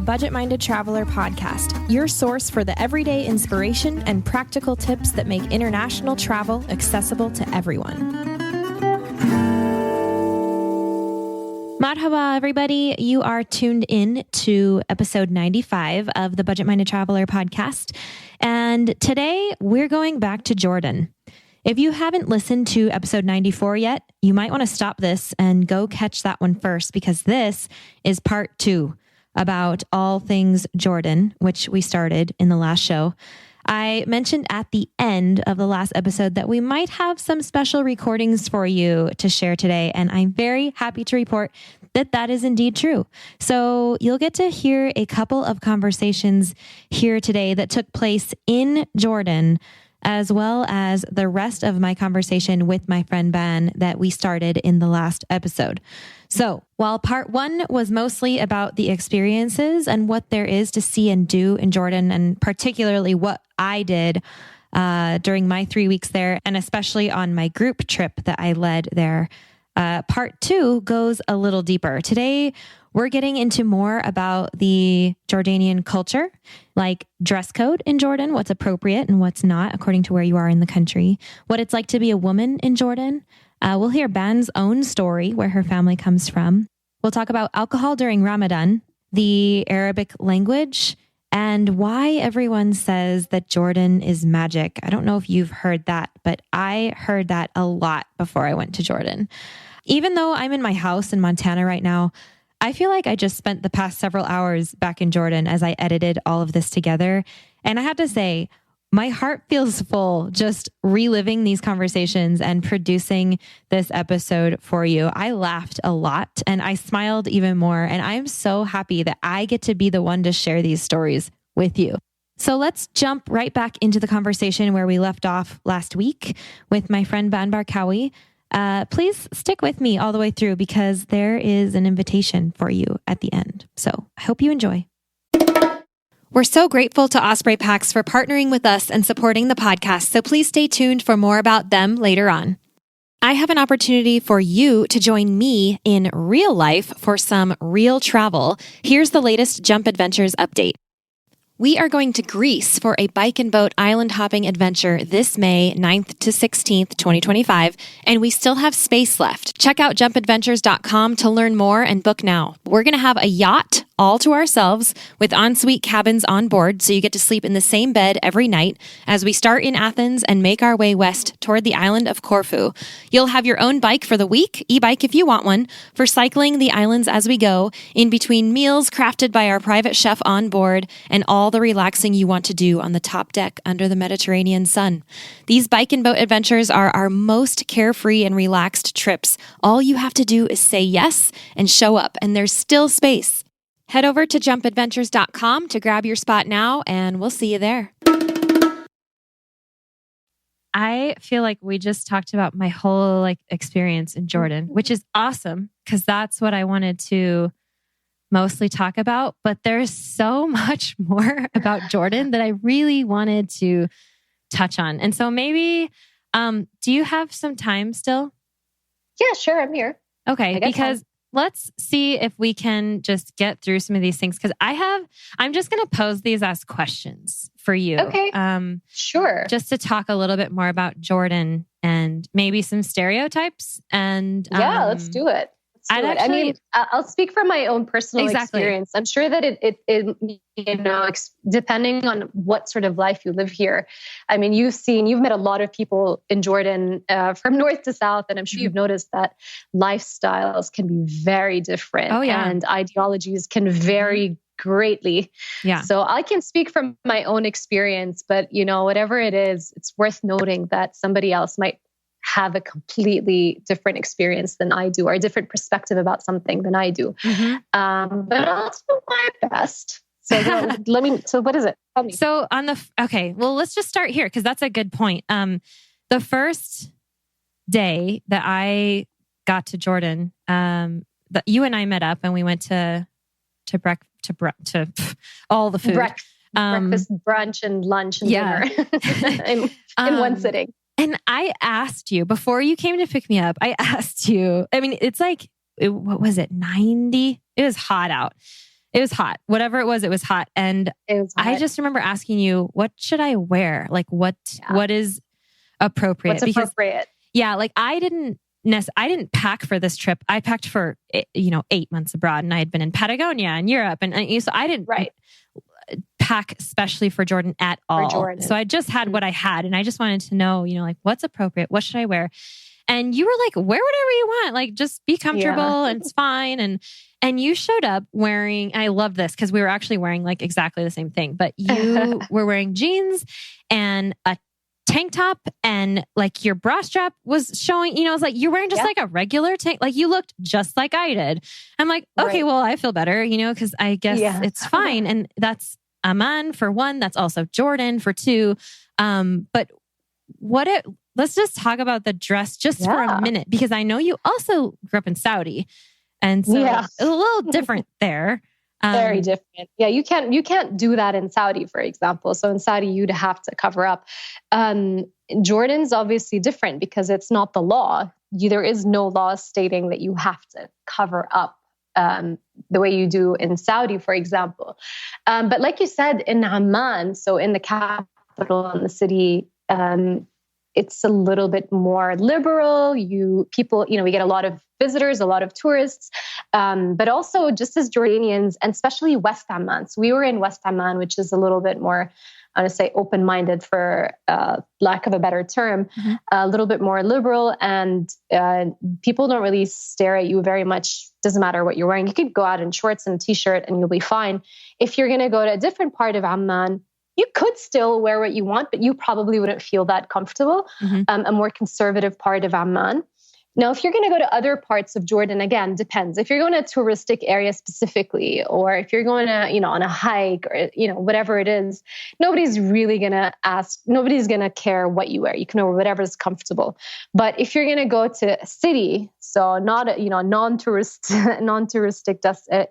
Budget Minded Traveler podcast, your source for the everyday inspiration and practical tips that make international travel accessible to everyone. Marhaba, everybody. You are tuned in to episode 95 of the Budget Minded Traveler podcast. And today we're going back to Jordan. If you haven't listened to episode 94 yet, you might want to stop this and go catch that one first, because this is part 2 about all things Jordan, which we started in the last show. I mentioned at the end of the last episode that we might have some special recordings for you to share today, and I'm very happy to report that that is indeed true. So you'll get to hear a couple of conversations here today that took place in Jordan, as well as the rest of my conversation with my friend Ben that we started in the last episode. So while part 1 was mostly about the experiences and what there is to see and do in Jordan, and particularly what I did during my 3 weeks there, and especially on my group trip that I led there, part 2 goes a little deeper. Today, we're getting into more about the Jordanian culture, like dress code in Jordan, what's appropriate and what's not according to where you are in the country, what it's like to be a woman in Jordan. We'll hear Ban's own story, where her family comes from. We'll talk about alcohol during Ramadan, the Arabic language, and why everyone says that Jordan is magic. I don't know if you've heard that, but I heard that a lot before I went to Jordan. Even though I'm in my house in Montana right now, I feel like I just spent the past several hours back in Jordan as I edited all of this together. And I have to say, my heart feels full just reliving these conversations and producing this episode for you. I laughed a lot and I smiled even more. And I'm so happy that I get to be the one to share these stories with you. So let's jump right back into the conversation where we left off last week with my friend Ban Barkawi. Please stick with me all the way through, because there is an invitation for you at the end. So I hope you enjoy. We're so grateful to Osprey Packs for partnering with us and supporting the podcast, so please stay tuned for more about them later on. I have an opportunity for you to join me in real life for some real travel. Here's the latest Jump Adventures update. We are going to Greece for a bike and boat island hopping adventure this May 9th to 16th, 2025, and we still have space left. Check out jumpadventures.com to learn more and book now. We're going to have a yacht all to ourselves with ensuite cabins on board, so you get to sleep in the same bed every night as we start in Athens and make our way west toward the island of Corfu. You'll have your own bike for the week, e-bike if you want one, for cycling the islands as we go, in between meals crafted by our private chef on board, and all the relaxing you want to do on the top deck under the Mediterranean sun. These bike and boat adventures are our most carefree and relaxed trips. All you have to do is say yes and show up, and there's still space. Head over to jumpadventures.com to grab your spot now, and we'll see you there. I feel like we just talked about my whole experience in Jordan, which is awesome because that's what I wanted to mostly talk about. But there's so much more about Jordan that I really wanted to touch on. And so maybe, do you have some time still? Yeah, sure. I'm here. Okay, because let's see if we can just get through some of these things, because I'm just going to pose these as questions for you. Okay. Sure. Just to talk a little bit more about Jordan and maybe some stereotypes. And yeah, let's do it. I mean, I'll speak from my own personal experience. I'm sure that it depending on what sort of life you live here. I mean, you've met a lot of people in Jordan from north to south, and I'm sure you've noticed that lifestyles can be very different. Oh, yeah. And ideologies can vary greatly. Yeah. So I can speak from my own experience, but whatever it is, it's worth noting that somebody else might have a completely different experience than I do, or a different perspective about something than I do. Mm-hmm. But I'll do my best. So so what is it? Tell me. So let's just start here, because that's a good point. The first day that I got to Jordan, that you and I met up and we went to all the food. Breakfast, brunch, and lunch and dinner in one sitting. And I asked you, before you came to pick me up, I mean, it's what was it, 90? It was hot out. It was hot. Whatever it was hot. And I just remember asking you, what should I wear? Like what is appropriate? What's appropriate? Yeah, like I didn't pack for this trip. I packed for 8 months abroad, and I had been in Patagonia and Europe, and so I didn't pack especially for Jordan at all. So I just had what I had, and I just wanted to know, like what's appropriate? What should I wear? And you were like, wear whatever you want. Like, just be comfortable and it's fine. And you showed up wearing, and I love this because we were actually wearing like exactly the same thing, but you were wearing jeans and a tank top, and like your bra strap was showing, it's like you're wearing just like a regular tank. Like you looked just like I did. I'm like, okay, well, I feel better, because I guess it's fine. And that's Amman for one. That's also Jordan for two. But let's just talk about the dress just for a minute, because I know you also grew up in Saudi. And so it's a little different there. Very different. Yeah, you can't do that in Saudi, for example. So in Saudi, you'd have to cover up. Jordan's obviously different because it's not the law. There is no law stating that you have to cover up the way you do in Saudi, for example. But like you said, in Amman, so in the capital and the city, it's a little bit more liberal. We get a lot of visitors, a lot of tourists, but also just as Jordanians, and especially West Amman. So we were in West Amman, which is a little bit more, I want to say, open-minded for lack of a better term, a little bit more liberal, and people don't really stare at you very much. Doesn't matter what you're wearing. You could go out in shorts and a t-shirt and you'll be fine. If you're going to go to a different part of Amman, you could still wear what you want, but you probably wouldn't feel that comfortable. A more conservative part of Amman. Now, if you're going to go to other parts of Jordan, again, depends. If you're going to a touristic area specifically, or if you're going to, on a hike or, whatever it is, nobody's really going to ask, nobody's going to care what you wear. You can wear whatever's comfortable. But if you're going to go to a city, so not a, non-touristic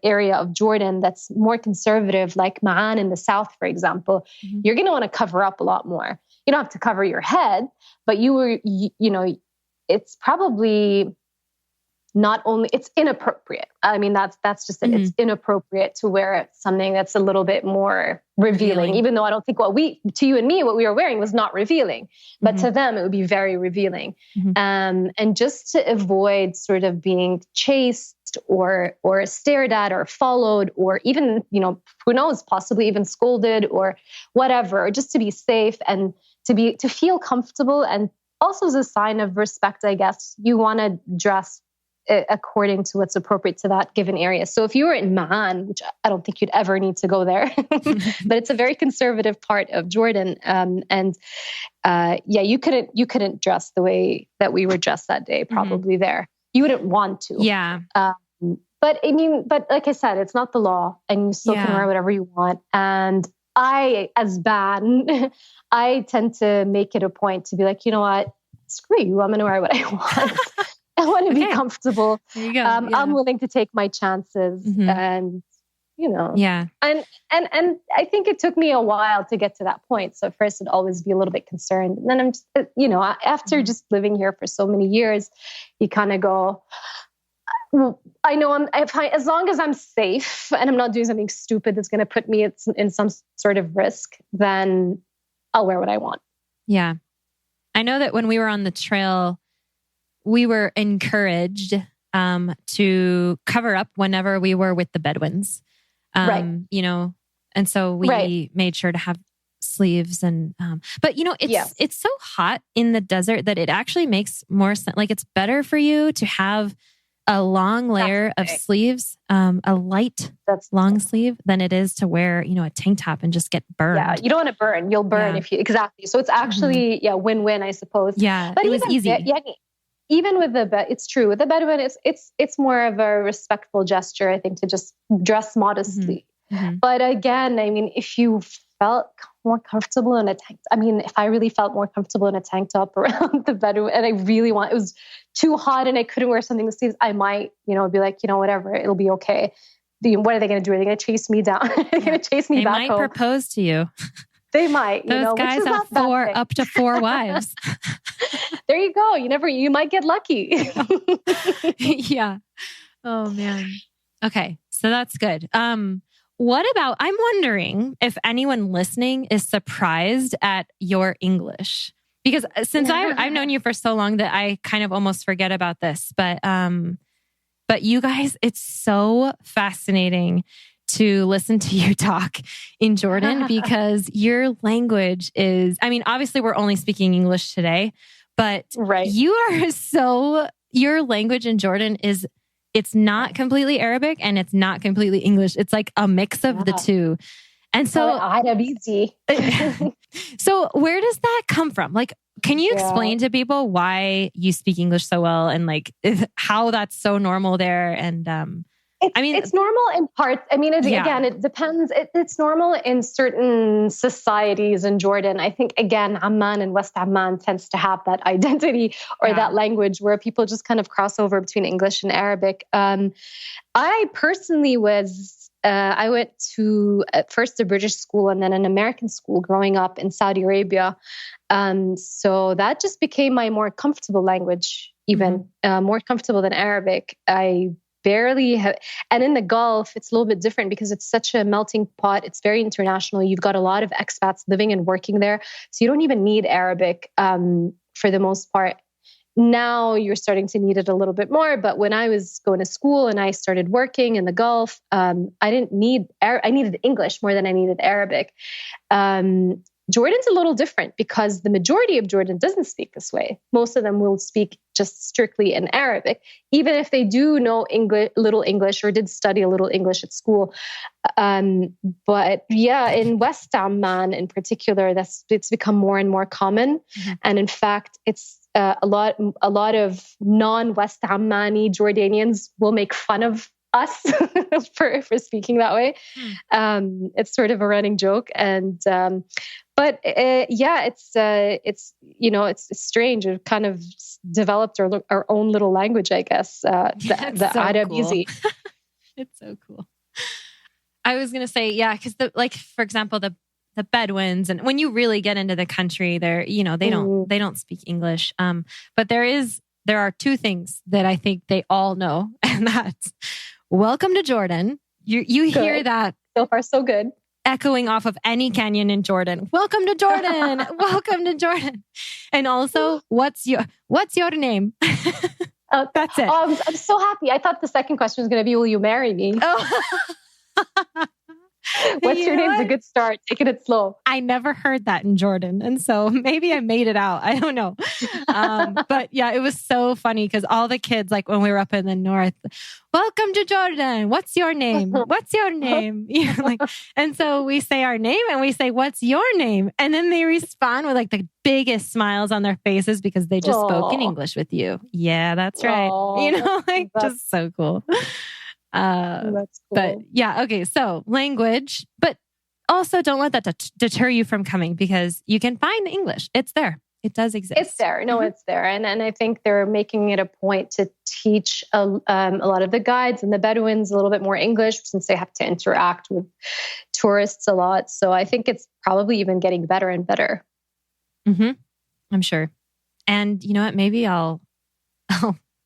area of Jordan that's more conservative, like Ma'an in the south, for example, you're going to want to cover up a lot more. You don't have to cover your head, but it's probably not only, it's inappropriate. I mean, that's just it. It's inappropriate to wear something that's a little bit more revealing, even though I don't think what we were wearing was not revealing, but to them, it would be very revealing. And just to avoid sort of being chased or stared at or followed, or even, who knows, possibly even scolded or whatever, just to be safe and to feel comfortable. And also as a sign of respect, I guess, you want to dress according to what's appropriate to that given area. So if you were in Ma'an, which I don't think you'd ever need to go there, but it's a very conservative part of Jordan. You couldn't dress the way that we were dressed that day, probably there. You wouldn't want to. Yeah. But like I said, it's not the law, and you still can wear whatever you want. And I, as Ban, I tend to make it a point to be like, you know what, screw you, I'm going to wear what I want. I want to be comfortable. There you go. I'm willing to take my chances, and and I think it took me a while to get to that point. So at first, I'd always be a little bit concerned, and then I'm just, after just living here for so many years, you kind of go, well, I know as long as I'm safe and I'm not doing something stupid that's going to put me in some sort of risk, then I'll wear what I want. Yeah. I know that when we were on the trail, we were encouraged to cover up whenever we were with the Bedouins. And so we made sure to have sleeves but it's so hot in the desert that it actually makes more sense. Like, it's better for you to have a long layer of sleeves, a light long sleeve, than it is to wear, a tank top and just get burned. Yeah, you don't want to burn. You'll burn if you, exactly. So it's actually, win-win, I suppose. Yeah, but it was easy. Even with it's true. With the Bedouin, it's more of a respectful gesture, I think, to just dress modestly. But again, I mean, if you felt more comfortable in a tank, if I really felt more comfortable in a tank top around the Bedouin, and it was too hot and I couldn't wear something with sleeves, I might, be like, whatever, it'll be okay. What are they going to do? Are they going to chase me down? Are they going to chase me back home? They might propose to you. They might. Those guys have up to 4 wives. There you go. You might get lucky. Yeah. Oh man. Okay. So that's good. I'm wondering if anyone listening is surprised at your English. Because since I've known you for so long that I kind of almost forget about this. But you guys, it's so fascinating to listen to you talk in Jordan because your language is, I mean, obviously we're only speaking English today, but your language in Jordan it's not completely Arabic and it's not completely English. It's like a mix of the two. And so, so where does that come from? Like, can you explain to people why you speak English so well and like how that's so normal there? And it's normal in parts. I mean, again, it depends. It's normal in certain societies in Jordan. I think, again, Amman and West Amman tends to have that identity or that language where people just kind of cross over between English and Arabic. I personally I went to at first a British school and then an American school growing up in Saudi Arabia. So that just became my more comfortable language, even more comfortable than Arabic. I barely have, and in the Gulf, it's a little bit different because it's such a melting pot. It's very international. You've got a lot of expats living and working there. So you don't even need Arabic for the most part. Now you're starting to need it a little bit more. But when I was going to school and I started working in the Gulf, I needed English more than I needed Arabic. Jordan's a little different because the majority of Jordan doesn't speak this way. Most of them will speak just strictly in Arabic, even if they do know little English or did study a little English at school. But yeah, in West Amman in particular, it's become more and more common. And in fact, it's a lot of non-West Ammani Jordanians will make fun of us for speaking that way. It's sort of a running joke, and but it's strange. We've kind of developed our own little language, I guess. The Arabizi. It's so cool. I was gonna say, because for example, the Bedouins, and when you really get into the country, they don't speak English. But there are two things that I think they all know, and that's welcome to Jordan. You hear that so far, so good. Echoing off of any canyon in Jordan. Welcome to Jordan. Welcome to Jordan. And also, what's your name? That's it. I'm so happy. I thought the second question was going to be, will you marry me? Oh. What's your name? It's a good start. Taking it slow. I never heard that in Jordan. And so maybe I made it out. I don't know. But yeah, it was so funny because all the kids, like when we were up in the north, welcome to Jordan. What's your name? What's your name? And so we say our name and we say, what's your name? And then they respond with like the biggest smiles on their faces because they just spoke in English with you. Yeah, that's right. Just so cool. That's cool. But yeah, okay. So language, but also don't let that deter you from coming because you can find English. It's there. It does exist. It's there. No, it's there. And I think they're making it a point to teach a lot of the guides and the Bedouins a little bit more English since they have to interact with tourists a lot. So I think it's probably even getting better and better. I'm sure. And you know what? Maybe I'll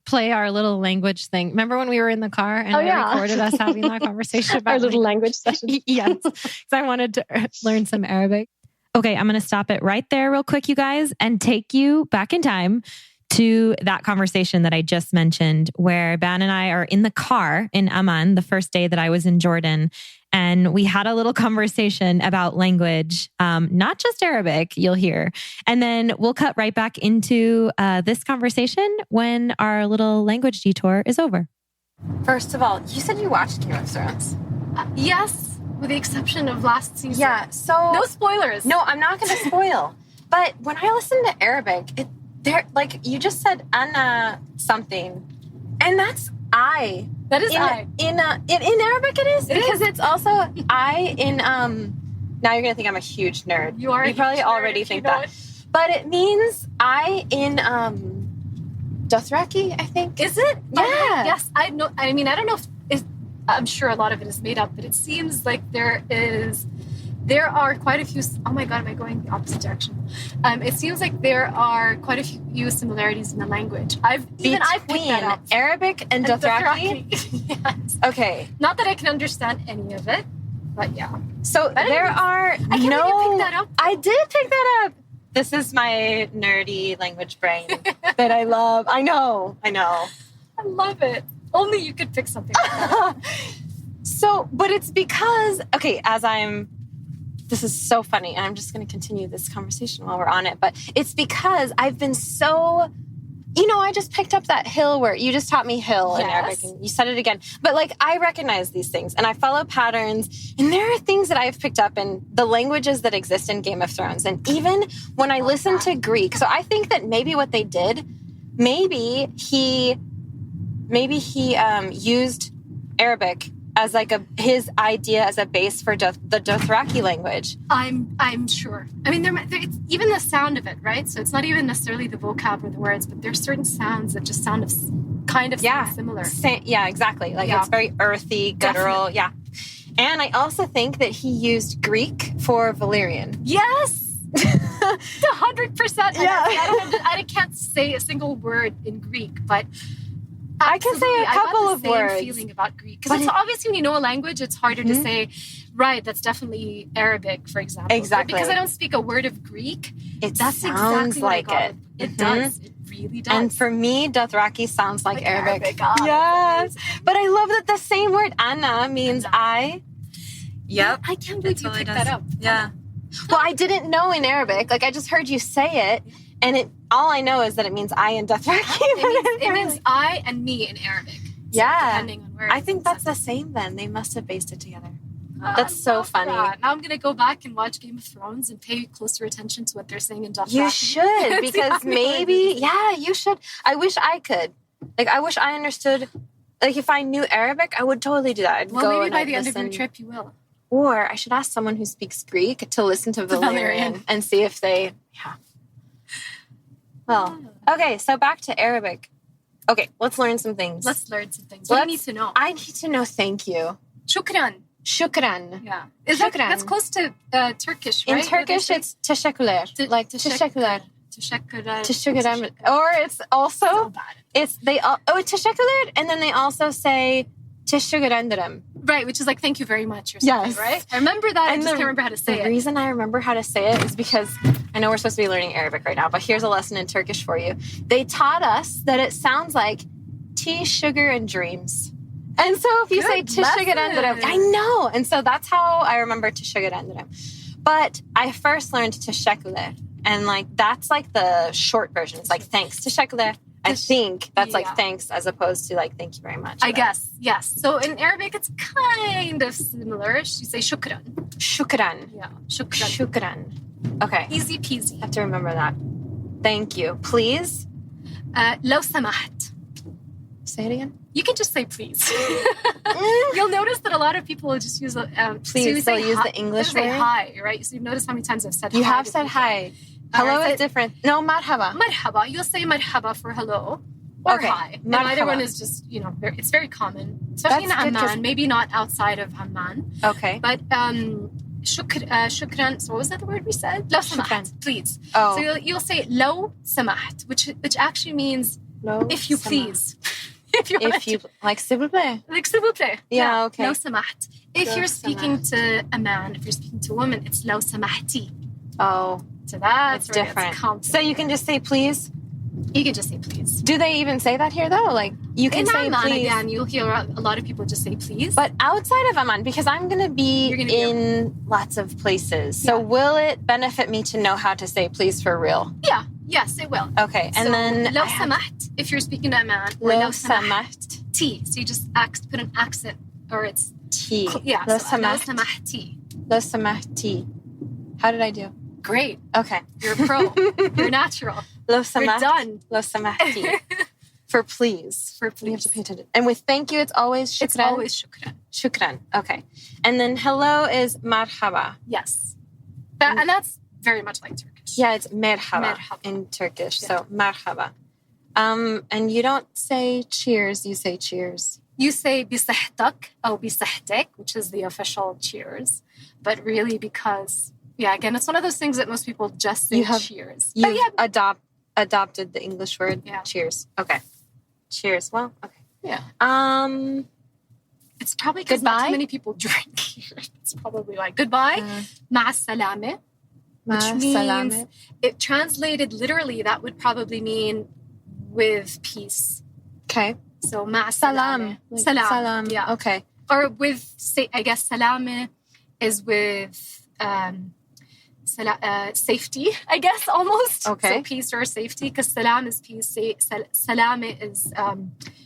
play our little language thing. Remember when we were in the car and I recorded us having that conversation about our little language session? Yes, because I wanted to learn some Arabic. Okay, I'm going to stop it right there real quick, you guys, and take you back in time to that conversation that I just mentioned where Ban and I are in the car in Amman the first day that I was in Jordan. And we had a little conversation about language, not just Arabic, you'll hear. And then we'll cut right back into this conversation when our little language detour is over. First of all, you said you watched Game of Thrones. Yes, with the exception of last season. Yeah, so... No spoilers. No, I'm not going to spoil. But when I listen to Arabic, you just said Anna something. And that's I. That is I. In Arabic it is? Because it's also I in... Now you're going to think I'm a huge nerd. You are. You probably already think that. But it means I in Dothraki, I think. Is it? Yeah. Yes, I know. I mean, I don't know if I'm sure a lot of it is made up, but it seems like there are quite a few. Oh my God, am I going the opposite direction? It seems like there are quite a few similarities in the language. I've picked that up. Arabic and Dothraki. Yes. Okay. Not that I can understand any of it, But yeah. So there are I can't believe you picked that up. I did pick that up. This is my nerdy language brain that I love. I know. I love it. Only you could pick something like that. So, but it's because, okay, this is so funny, and I'm just going to continue this conversation while we're on it, but it's because I've been so, I just picked up that hill word. You just taught me hill in Arabic, and you said it again. But like, I recognize these things, and I follow patterns, and there are things that I've picked up in the languages that exist in Game of Thrones. And even when I listen to Greek, so I think that maybe what they did, maybe he used Arabic as like his idea as a base for the Dothraki language. I'm sure. I mean, it's even the sound of it, right? So it's not even necessarily the vocab or the words, but there's certain sounds that just sound similar. Yeah, exactly. Like it's very earthy, guttural. Definitely. Yeah. And I also think that he used Greek for Valyrian. Yes. 100%. Yeah. I can't say a single word in Greek, but I can say a couple of words. I got the same feeling about Greek. Because it's obviously when you know a language, it's harder to say, right, that's definitely Arabic, for example. Exactly. But because I don't speak a word of Greek, that sounds exactly like it. It does. It really does. And for me, Dothraki sounds like Arabic. Oh, yes. But I love that the same word, Anna, means I. Yep. I can't believe you picked that up. Yeah. Well, I didn't know in Arabic. Like, I just heard you say it. And all I know is that it means I in Dothraki. It means I and me in Arabic. So depending on where. I think that's the same then. They must have based it together. That's so funny. That. Now I'm going to go back and watch Game of Thrones and pay closer attention to what they're saying in Dothraki. You should, because maybe, you should. I wish I could. Like, I wish I understood. Like, if I knew Arabic, I would totally do that. Maybe by the end of your trip you will. Or I should ask someone who speaks Greek to listen to Valyrian and see if they, Well, okay, so back to Arabic. Okay, let's learn some things. What do you need to know? I need to know thank you. Shukran. Yeah. That's close to Turkish, right? In Turkish, it's teşekkürler. Like teşekkürler. Teşekkürler. Or it's also, so bad. It's teşekkürler, and then they also say teşekkür ederim. Right, which is like thank you very much or something, right? I remember that, I just can't remember how to say it. The reason I remember how to say it is because I know we're supposed to be learning Arabic right now, but here's a lesson in Turkish for you. They taught us that it sounds like tea, sugar, and dreams. And so if you say teşekkür ederim, I know. And so that's how I remember teşekkür ederim. But I first learned teşekkürler. And like that's like the short version. It's like thanks, teşekkürler. I think that's like thanks as opposed to like thank you very much. I guess, yes. So in Arabic, it's kind of similar. You say shukran. Shukran. Yeah, shukran. Shukran. Okay. Easy peasy. I have to remember that. Thank you. Please. لو سمحت. Say it again. You can just say please. You'll notice that a lot of people will just use please. So they'll use the English word. Say hi, right? So you've noticed how many times I've said hi. You have said hi. Hello is different. No, marhaba. Marhaba. You'll say marhaba for hello or hi. And either one is just, it's very common. Especially in Amman. Maybe not outside of Amman. Okay. But shukran. So what was that the word we said? Lo samaht. Please. Oh. So you'll say lo samaht, which actually means if you please. If you like s'il vous plaît. Like s'il vous plaît. Yeah, okay. Lo samaht. If you're speaking to a man, if you're speaking to a woman, it's lo samahti. Oh. So that's different. So you can just say please? You can just say please. Do they even say that here though? Like you can say Amman, please. Again, you'll hear a lot of people just say please. But outside of Amman, because I'm going to be in lots of places. So will it benefit me to know how to say please for real? Yeah. Yes, it will. Okay. And then lo samaht, if you're speaking to a man. Or lo samaht. T. So you just put an accent or it's T. Yeah. Lo samahti. Lo samahti. How did I do? Great. Okay. You're a pro. You're natural. Lo samahti. You're done. Lo samahti. For please. For please. You have to pay attention. And with thank you, it's always shukran. It's always shukran. Shukran. Okay. And then hello is marhaba. Yes. And that's very much like Turkish. Yeah, it's merhaba in Turkish. Yeah. So marhaba. And you don't say cheers, you say cheers. You say bisahtak or bisahtek, which is the official cheers. But really because... Yeah, again, it's one of those things that most people just say cheers. You've adopted the English word cheers. Okay. Cheers. Well, okay. Yeah. It's probably because not too many people drink here. That's probably why. Goodbye. مع السلامة. Which means, it translated literally, that would probably mean with peace. Okay. So مع السلامة. Salam. Yeah. Okay. Or with, I guess, salame is with safety, I guess, almost. Okay. So peace or safety, because salam is peace. Salame is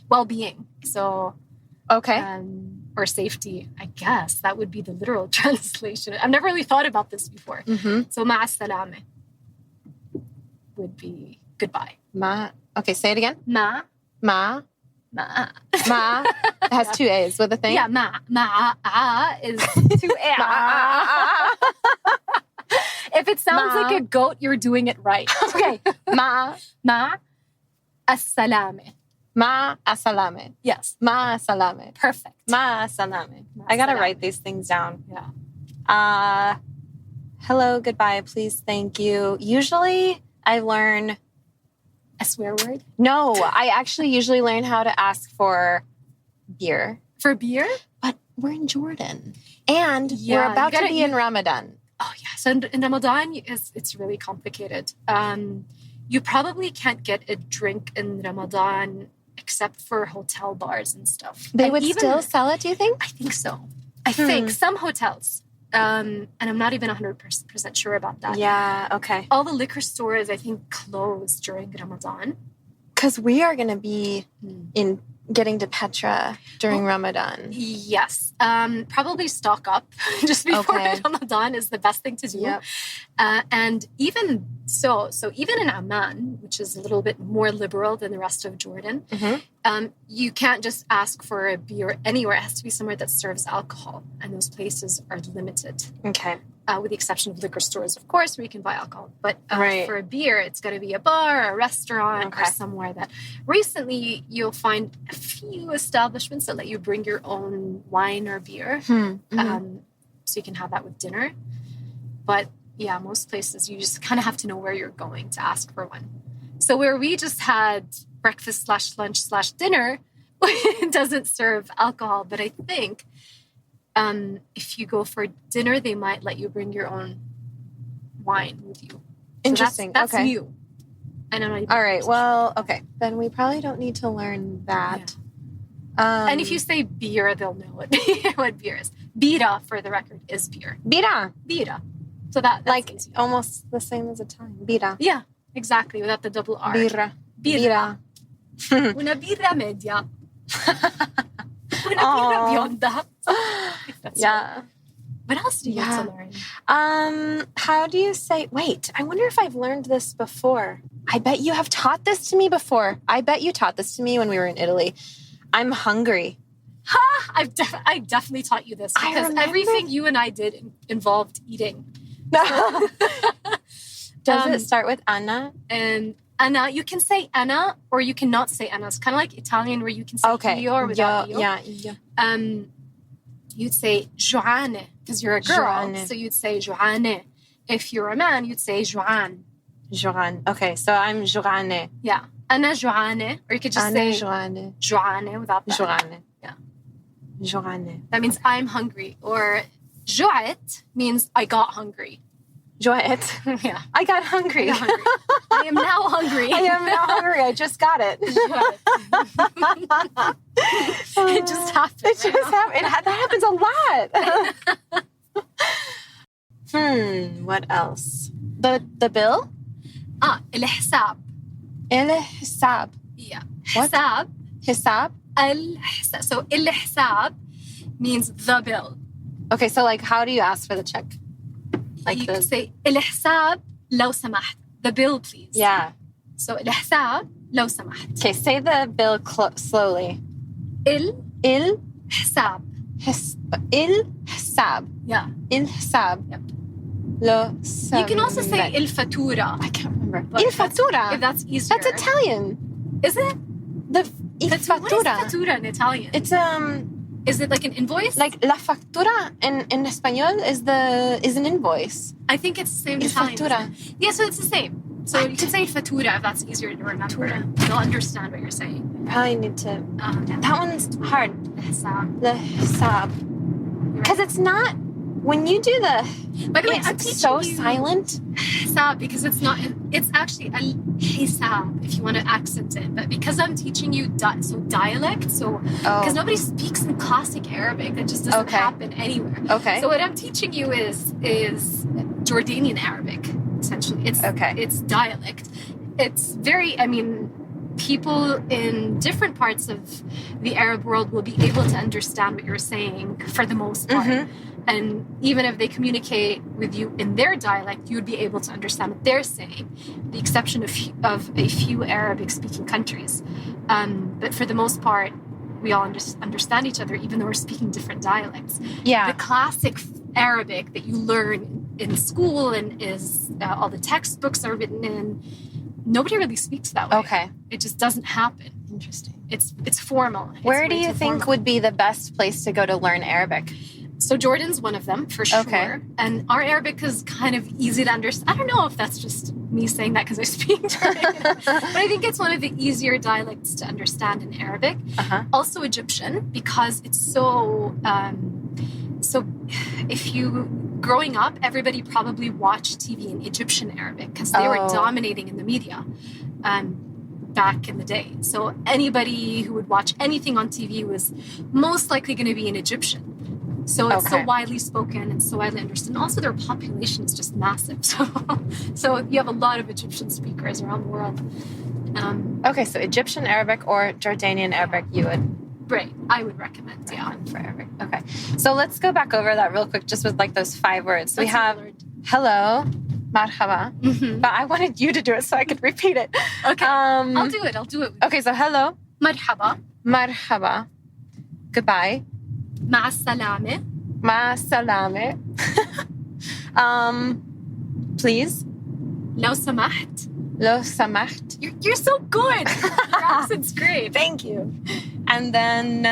well-being. So, okay. Or safety, I guess. That would be the literal translation. I've never really thought about this before. Mm-hmm. So مع السلامة would be goodbye. Okay, say it again. Ma. It has two A's with a thing. Yeah, ma is two A's. If it sounds like a goat, you're doing it right. Okay. Ma as-salame. Ma as-salame. Yes. Ma as-salame. Perfect. Ma as-salame. I gotta write these things down. Yeah. Hello, goodbye, please, thank you. Usually I learn a swear word? No, I actually usually learn how to ask for beer. For beer? But we're in Jordan. And we're about to be in Ramadan. Oh, yeah. So in Ramadan, it's really complicated. You probably can't get a drink in Ramadan except for hotel bars and stuff. They would still sell it, do you think? I think so. I think some hotels. And I'm not even 100% sure about that. Yeah, okay. All the liquor stores, I think, close during Ramadan. Because we are going to be getting to Petra during Ramadan. Yes. Probably stock up just before Ramadan is the best thing to do. Yep. And even so even in Amman, which is a little bit more liberal than the rest of Jordan, you can't just ask for a beer anywhere. It has to be somewhere that serves alcohol. And those places are limited. Okay. With the exception of liquor stores, of course, where you can buy alcohol. But for a beer, it's got to be a bar, a restaurant, or somewhere that... Recently, you'll find a few establishments that let you bring your own wine or beer. So you can have that with dinner. But yeah, most places, you just kind of have to know where you're going to ask for one. So where we just had breakfast/lunch/dinner, it doesn't serve alcohol. But I think... if you go for dinner, they might let you bring your own wine with you. Interesting. So that's new. I don't know. All right. Well, okay. Then we probably don't need to learn that. Yeah. And if you say beer, they'll know what beer is. Bira, for the record, is beer. Bira. So that's like easy. almost the same as Italian. Bira. Yeah, exactly. Without the double R. Bira. Una birra media. Una birra bionda. Yeah. Right. What else do you have to learn? How do you say... Wait, I wonder if I've learned this before. I bet you have taught this to me before. I bet you taught this to me when we were in Italy. I'm hungry. I definitely taught you this because everything you and I did involved eating. So. Does it start with Anna? And Anna, you can say Anna or you cannot say Anna. It's kind of like Italian where you can say io or without io. Yeah. You'd say Joanne because you're a girl. Joanne. So you'd say Joanne. If you're a man, you'd say Joanne. Joanne. Okay, so I'm Joanne. Yeah. Anna Joanne. Or you could just say Joanne. Joanne without that. Joanne. Yeah. Joanne. That means I'm hungry. Or Joet means I got hungry. Joet. Yeah. I got hungry. I am now hungry. I just got it. It just happened. That happens a lot. What else? The bill? الحساب. الحساب. Yeah. What? حساب. الحساب. So الحساب means the bill. Okay, so like how do you ask for the check? Like you could say الحساب لو سمحت. The bill, please. Yeah. So الحساب لو سمحت. Okay, say the bill slowly. الحساب. الحساب. Yeah. الحساب. Yep. لو سمحت. You can also say الفاتورة. I can't remember. الفاتورة. If that's easier. That's Italian. Is it? Il fattura. What is fattura in Italian? It's Is it like an invoice? Like la factura in español is an invoice. I think it's the same in Italian. Fattura. Yeah, so it's the same. So you can say fattura if that's easier to remember. They'll understand what you're saying. Probably need to. That one's hard. الحساب. The hisab. Because it's not when you do by the way, it's so silent. Hisab, because it's actually al-hisab if you want to accent it. But because I'm teaching you dialect, because nobody speaks in classic Arabic, that just doesn't happen anywhere. Okay. So what I'm teaching you is Jordanian Arabic, essentially. It's dialect. It's very, people in different parts of the Arab world will be able to understand what you're saying for the most part. Mm-hmm. And even if they communicate with you in their dialect, you would be able to understand what they're saying, the exception of a few Arabic-speaking countries. But for the most part, we all understand each other, even though we're speaking different dialects. Yeah. The classic Arabic that you learn in school and is all the textbooks are written in, nobody really speaks that way. Okay. It just doesn't happen. Interesting. It's formal. Where do you think would be the best place to go to learn Arabic? So Jordan's one of them, for sure. Okay. And our Arabic is kind of easy to understand. I don't know if that's just me saying that because I speak Jordanian. But I think it's one of the easier dialects to understand in Arabic. Uh-huh. Also Egyptian, because it's so... if you... Growing up, everybody probably watched TV in Egyptian Arabic because they were dominating in the media back in the day. So anybody who would watch anything on TV was most likely going to be in Egyptian. So it's so widely spoken and so widely understood. And also their population is just massive. So you have a lot of Egyptian speakers around the world. So Egyptian Arabic or Jordanian Arabic you would... Right. I would recommend, for Arabic. Okay. So let's go back over that real quick, just with like those 5 words. So we have hello, marhaba. Mm-hmm. But I wanted you to do it so I could repeat it. Okay. I'll do it. Okay, so hello. Marhaba. Marhaba. Goodbye. مع السلامة. مع السلامة. Please. لو سمحت. لو سمحت. You're so good. Your accent's great. Thank you. And then,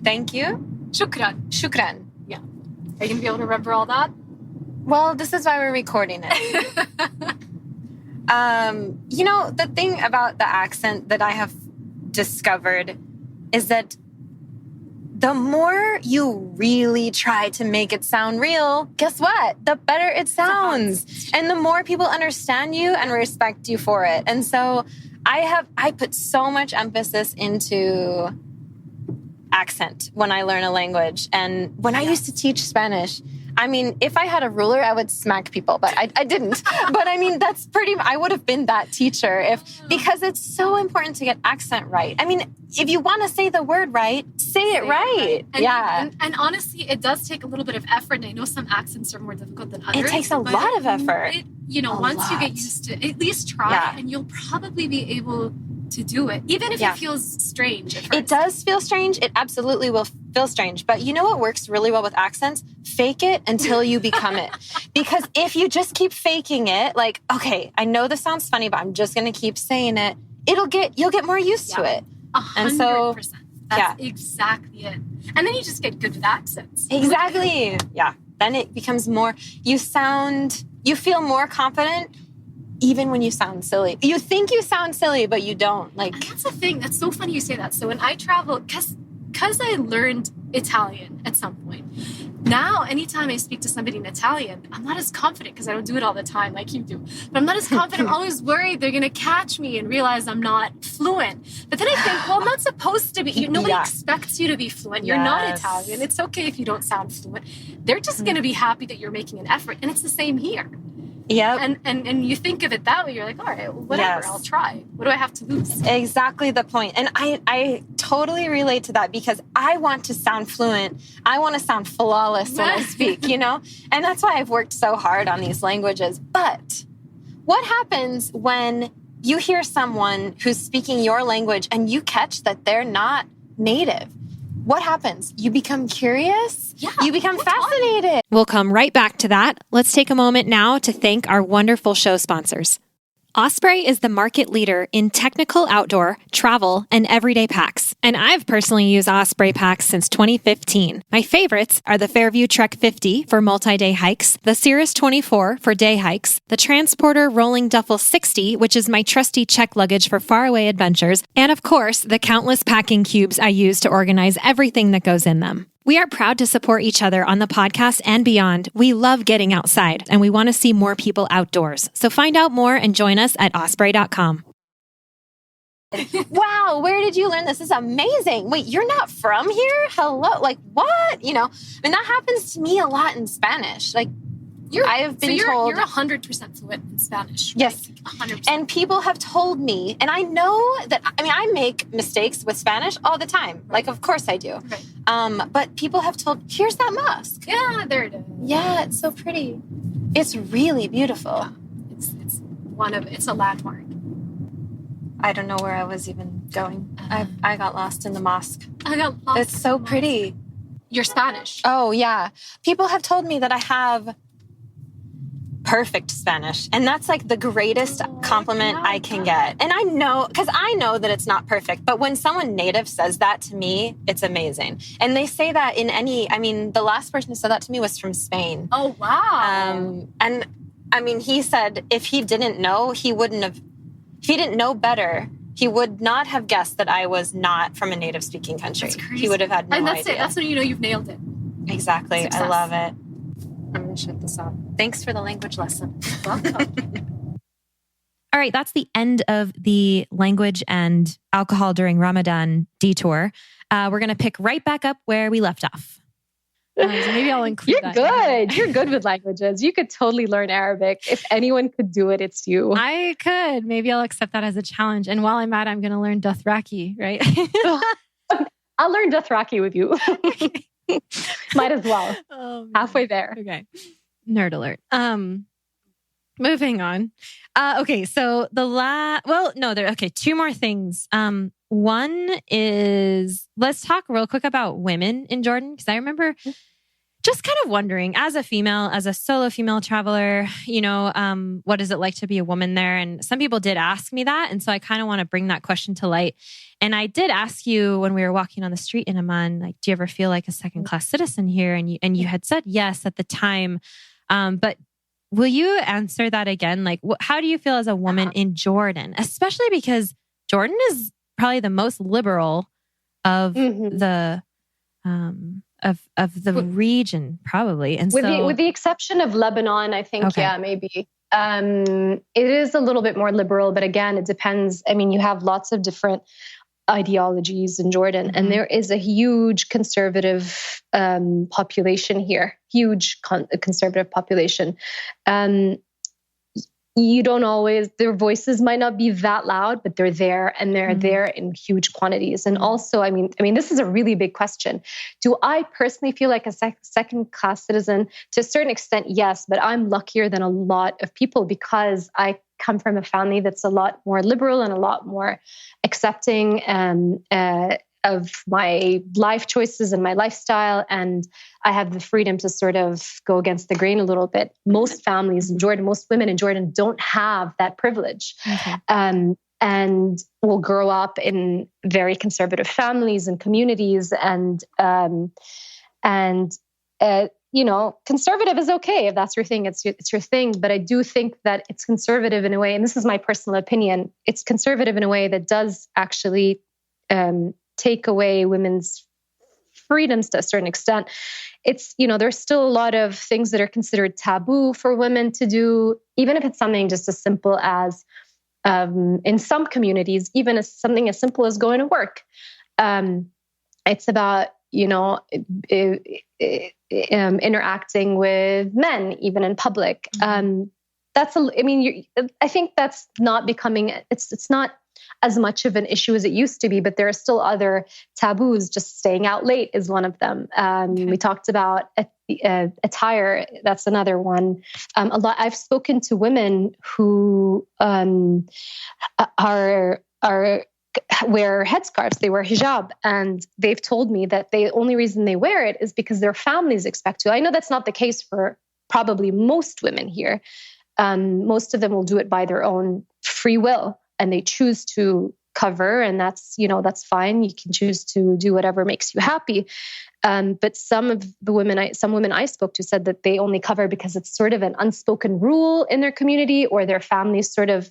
thank you. Shukran. Shukran. Yeah. Are you going to be able to remember all that? Well, this is why we're recording it. The thing about the accent that I have discovered is that the more you really try to make it sound real, guess what? The better it sounds. And the more people understand you and respect you for it. And so I put so much emphasis into accent when I learn a language. And when I used to teach Spanish, if I had a ruler, I would smack people, but I didn't. But I would have been that teacher because it's so important to get accent right. If you want to say the word right, say it right. And honestly, it does take a little bit of effort. And I know some accents are more difficult than others. It takes a lot of effort. Once you get used to it, at least try, and you'll probably be able to do it, even if it feels strange at first. It does feel strange. It absolutely will feel strange. But you know what works really well with accents? Fake it until you become it. Because if you just keep faking it, like, okay, I know this sounds funny, but I'm just going to keep saying it, you'll get more used to it. 100%. That's exactly it. And then you just get good with accents. Exactly. Yeah. Then it becomes more, you feel more confident even when you sound silly. You think you sound silly, but you don't. And that's the thing. That's so funny you say that. So when I travel, because I learned Italian at some point, now anytime I speak to somebody in Italian, I'm not as confident because I don't do it all the time like you do. But I'm not as confident. I'm always worried they're going to catch me and realize I'm not fluent. But then I think, well, I'm not supposed to be. Nobody expects you to be fluent. You're not Italian. It's okay if you don't sound fluent. They're just going to be happy that you're making an effort. And it's the same here. Yeah. And you think of it that way, you're like, all right, well, whatever, I'll try. What do I have to lose? Exactly the point. And I totally relate to that because I want to sound fluent. I want to sound flawless when I speak, And that's why I've worked so hard on these languages. But what happens when you hear someone who's speaking your language and you catch that they're not native? What happens? You become curious? Yeah. You become fascinated. We'll come right back to that. Let's take a moment now to thank our wonderful show sponsors. Osprey is the market leader in technical outdoor, travel, and everyday packs. And I've personally used Osprey packs since 2015. My favorites are the Fairview Trek 50 for multi-day hikes, the Cirrus 24 for day hikes, the Transporter Rolling Duffel 60, which is my trusty check luggage for faraway adventures, and of course, the countless packing cubes I use to organize everything that goes in them. We are proud to support each other on the podcast and beyond. We love getting outside and we want to see more people outdoors. So find out more and join us at osprey.com. Wow, where did you learn this? This is amazing. Wait, you're not from here? Hello? Like, what? You know, I mean, that happens to me a lot in Spanish. Like, I have been told... You're 100% fluent in Spanish. Yes. Like 100%. And people have told me, and I know that, I mean, I make mistakes with Spanish all the time. Right. Like, of course I do. Right. But people have told, here's that mosque. Yeah, there it is. Yeah, it's so pretty. It's really beautiful. Yeah. It's a landmark. I don't know where I was even going. I got lost in the mosque. I got lost. It's so pretty. You're Spanish. Oh, yeah. People have told me that I have perfect Spanish. And that's like the greatest compliment I can get. And I know, because I know that it's not perfect. But when someone native says that to me, it's amazing. And they say that the last person who said that to me was from Spain. Oh, wow. And I mean, he said if he didn't know, if he didn't know better, he would not have guessed that I was not from a native speaking country. That's crazy. He would have had no idea. And that's it. That's when you know you've nailed it. Exactly. Success. I love it. I'm going to shut this off. Thanks for the language lesson. Welcome. All right, that's the end of the language and alcohol during Ramadan detour. We're going to pick right back up where we left off. So maybe I'll include You're good. You're good with languages. You could totally learn Arabic. If anyone could do it, it's you. I could. Maybe I'll accept that as a challenge. And while I'm at it, I'm going to learn Dothraki, right? I'll learn Dothraki with you. Might as well. Halfway there. Okay. Nerd alert. Moving on. Okay. So two more things. One is, let's talk real quick about women in Jordan. Because I remember just kind of wondering, as a solo female traveler, what is it like to be a woman there? And some people did ask me that. And so I kind of want to bring that question to light. And I did ask you when we were walking on the street in Amman, like, do you ever feel like a second-class citizen here? And you had said yes at the time. But will you answer that again? Like, how do you feel as a woman in Jordan? Especially because Jordan is probably the most liberal of the region, probably. And with the exception of Lebanon, I think, okay. Yeah, maybe. It is a little bit more liberal, but again, it depends. I mean, you have lots of different ideologies in Jordan, and there is a huge conservative population here, conservative population. You don't always, their voices might not be that loud, but they're there, and they're there in huge quantities. And also, I mean, this is a really big question. Do I personally feel like a second-class citizen? To a certain extent, yes, but I'm luckier than a lot of people because I come from a family that's a lot more liberal and a lot more accepting of my life choices and my lifestyle. And I have the freedom to sort of go against the grain a little bit. Most families in Jordan, most women in Jordan don't have that privilege. Okay. And will grow up in very conservative families and communities. And conservative is okay if that's your thing. It's your thing. But I do think that it's conservative in a way, and this is my personal opinion, it's conservative in a way that does actually take away women's freedoms to a certain extent. It's, there's still a lot of things that are considered taboo for women to do, even if it's something just as simple as, in some communities, even as something as simple as going to work. It's about, interacting with men, even in public. I think that's not becoming, it's not as much of an issue as it used to be, but there are still other taboos. Just staying out late is one of them. We talked about attire. That's another one. I've spoken to women who wear headscarves, they wear hijab, and they've told me that the only reason they wear it is because their families expect to. I know that's not the case for probably most women here. Most of them will do it by their own free will, and they choose to cover, and that's fine. You can choose to do whatever makes you happy. But some women I spoke to said that they only cover because it's sort of an unspoken rule in their community, or their families sort of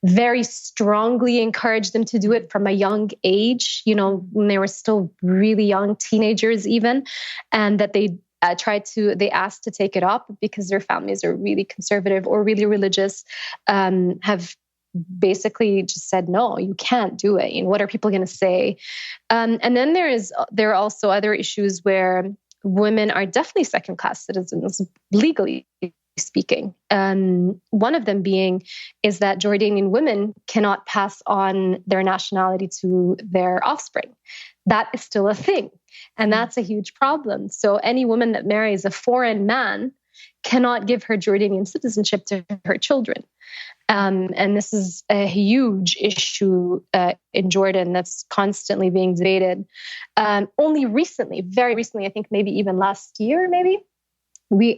very strongly encourage them to do it from a young age, when they were still really young, teenagers even, and that they asked to take it up because their families are really conservative or really religious, have basically just said, no, you can't do it. What are people going to say? And then there are also other issues where women are definitely second-class citizens, legally speaking. One of them is that Jordanian women cannot pass on their nationality to their offspring. That is still a thing. And that's a huge problem. So any woman that marries a foreign man cannot give her Jordanian citizenship to her children. And this is a huge issue in Jordan that's constantly being debated. Only recently, very recently, I think maybe even last year,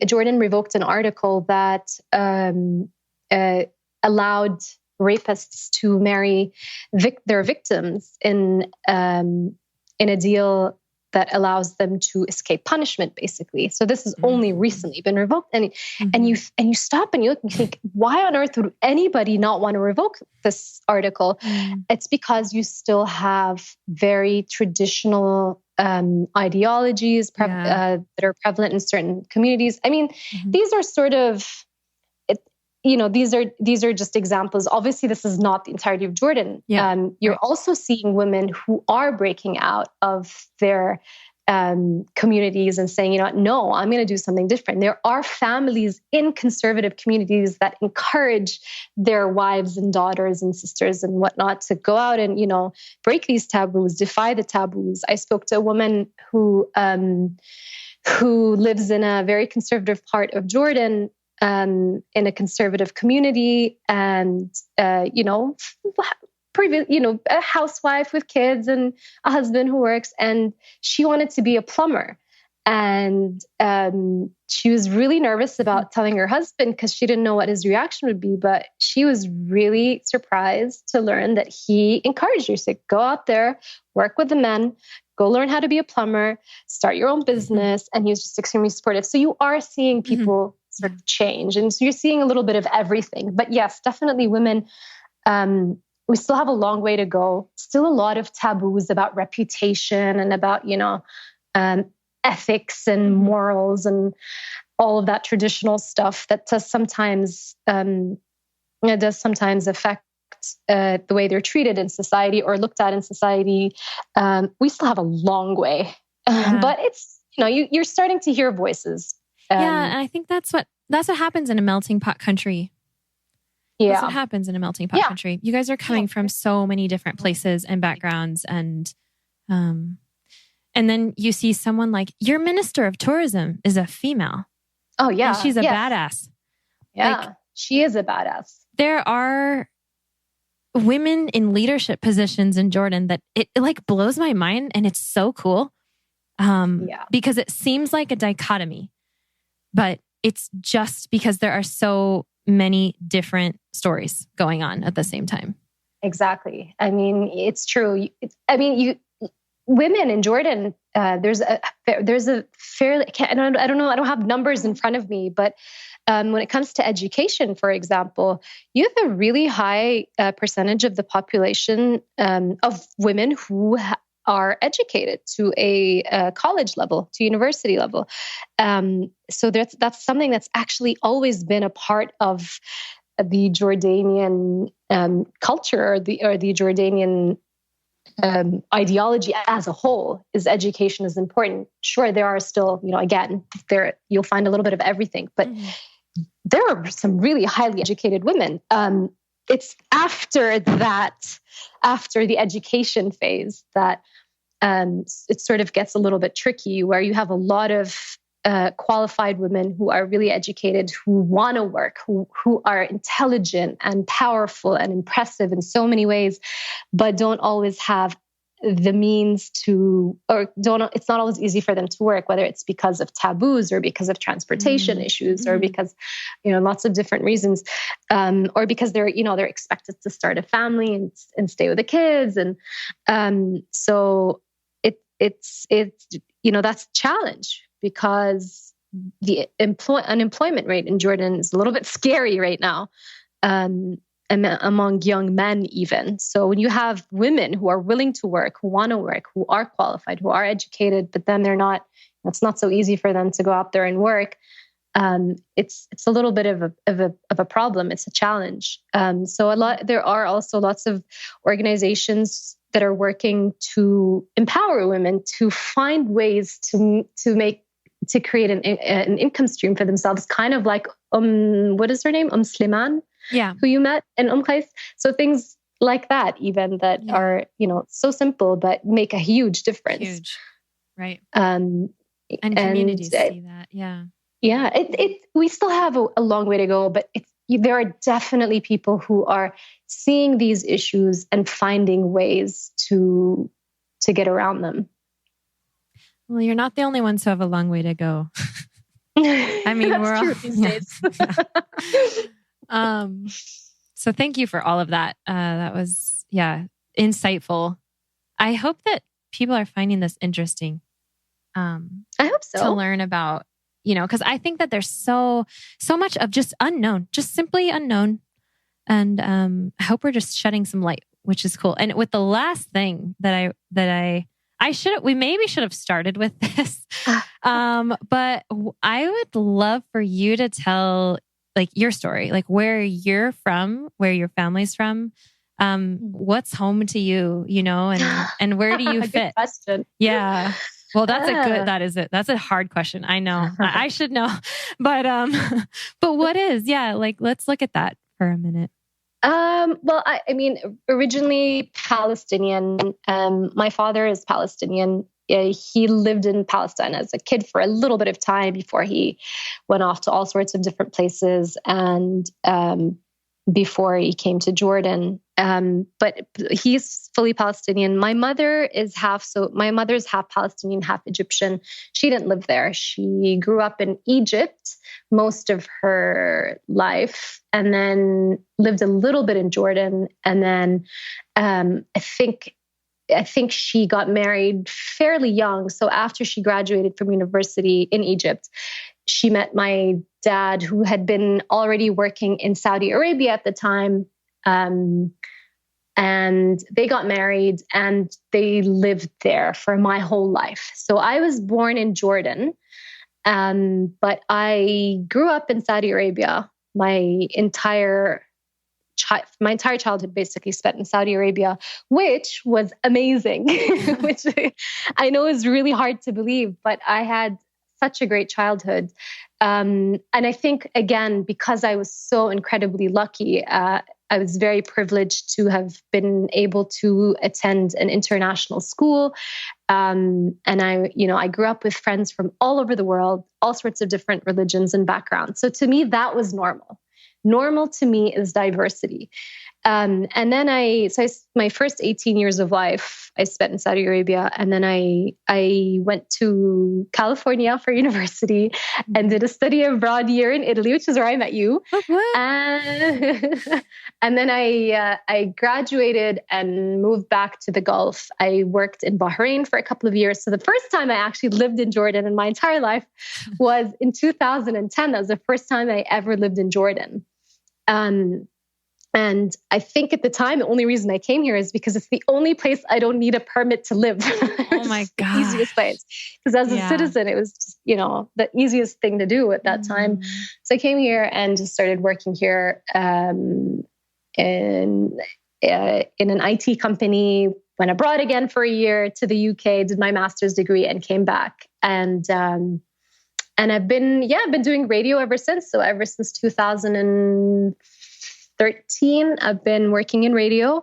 Jordan revoked an article that allowed rapists to marry their victims in a deal that allows them to escape punishment, basically. So this has only recently been revoked. And you stop and you look and you think, why on earth would anybody not want to revoke this article? It's because you still have very traditional ideologies that are prevalent in certain communities. I mean, these are sort of, these are just examples. Obviously, this is not the entirety of Jordan. You're also seeing women who are breaking out of their communities and saying, no, I'm going to do something different. There are families in conservative communities that encourage their wives and daughters and sisters and whatnot to go out and, break these taboos, defy the taboos. I spoke to a woman who lives in a very conservative part of Jordan, in a conservative community, and a housewife with kids and a husband who works, and she wanted to be a plumber. And she was really nervous about telling her husband because she didn't know what his reaction would be, but she was really surprised to learn that he encouraged her to go out there, work with the men, go learn how to be a plumber, start your own business. And he was just extremely supportive. So you are seeing people sort of change. And so you're seeing a little bit of everything. But yes, definitely women, we still have a long way to go. Still a lot of taboos about reputation and about, ethics and morals and all of that traditional stuff that does sometimes affect the way they're treated in society or looked at in society. We still have a long way, but it's, you're starting to hear voices. And I think that's what happens in a melting pot country. That's what happens in a melting pot country. You guys are coming from so many different places and backgrounds, and then you see someone like your minister of tourism is a female. Oh yeah, and she's a badass. Yeah, she is a badass. There are women in leadership positions in Jordan that it like blows my mind, and it's so cool. Because it seems like a dichotomy. But it's just because there are so many different stories going on at the same time. Exactly. I mean, it's true. Women in Jordan, there's a fairly, I don't know, I don't have numbers in front of me, but when it comes to education, for example, you have a really high percentage of the population of women who are educated to a college level, to university level. So that's something that's actually always been a part of the Jordanian culture or the Jordanian ideology as a whole. Is education is important. Sure, there are still, again, you'll find a little bit of everything, but there are some really highly educated women. It's after the education phase that it sort of gets a little bit tricky, where you have a lot of qualified women who are really educated, who want to work, who are intelligent and powerful and impressive in so many ways, but don't always have the means to, or it's not always easy for them to work, whether it's because of taboos or because of transportation issues or because, lots of different reasons, or because they're expected to start a family and stay with the kids. And so it's that's a challenge, because the unemployment rate in Jordan is a little bit scary right now. Among young men even. So when you have women who are willing to work, who want to work, who are qualified, who are educated, but then it's not so easy for them to go out there and work. It's a little bit of a problem. It's a challenge. There are also lots of organizations that are working to empower women to find ways to create an income stream for themselves, kind of like what is her name? Sliman. Yeah. Who you met in Qais. So things like that, even that are, so simple, but make a huge difference. Huge. Right. And communities see that. Yeah. Yeah. We still have a long way to go, but there are definitely people who are seeing these issues and finding ways to get around them. Well, you're not the only ones who have a long way to go. I mean, we're all these days. So thank you for all of that. That was, insightful. I hope that people are finding this interesting. I hope so. To learn about, because I think that there's so much of just unknown, just simply unknown. And I hope we're just shedding some light, which is cool. And with the last thing we maybe should have started with this. But I would love for you to tell your story, where you're from, where your family's from, what's home to you, and where do you fit? Good question. Yeah. Well, that's a hard question. I know. I should know. But what is, let's look at that for a minute. Well, I mean, originally Palestinian. My father is Palestinian. He lived in Palestine as a kid for a little bit of time before he went off to all sorts of different places, and before he came to Jordan. But he's fully Palestinian. My mother's half Palestinian, half Egyptian. She didn't live there. She grew up in Egypt most of her life, and then lived a little bit in Jordan. And then I think she got married fairly young. So after she graduated from university in Egypt, she met my dad, who had been already working in Saudi Arabia at the time. And they got married and they lived there for my whole life. So I was born in Jordan, but I grew up in Saudi Arabia. My entire childhood basically spent in Saudi Arabia, which was amazing, which I know is really hard to believe, but I had such a great childhood. And I think, again, because I was so incredibly lucky, I was very privileged to have been able to attend an international school. And I grew up with friends from all over the world, all sorts of different religions and backgrounds. So to me, that was normal. Normal to me is diversity. And then my first 18 years of life, I spent in Saudi Arabia. And then I went to California for university and did a study abroad year in Italy, which is where I met you. And then I graduated and moved back to the Gulf. I worked in Bahrain for a couple of years. So the first time I actually lived in Jordan in my entire life was in 2010. That was the first time I ever lived in Jordan. And I think at the time, the only reason I came here is because it's the only place I don't need a permit to live. Oh my God. The easiest place. Because as a citizen, it was just, the easiest thing to do at that time. So I came here and just started working here in an IT company, went abroad again for a year to the UK, did my master's degree and came back. And I've been doing radio ever since. So ever since 2013, I've been working in radio.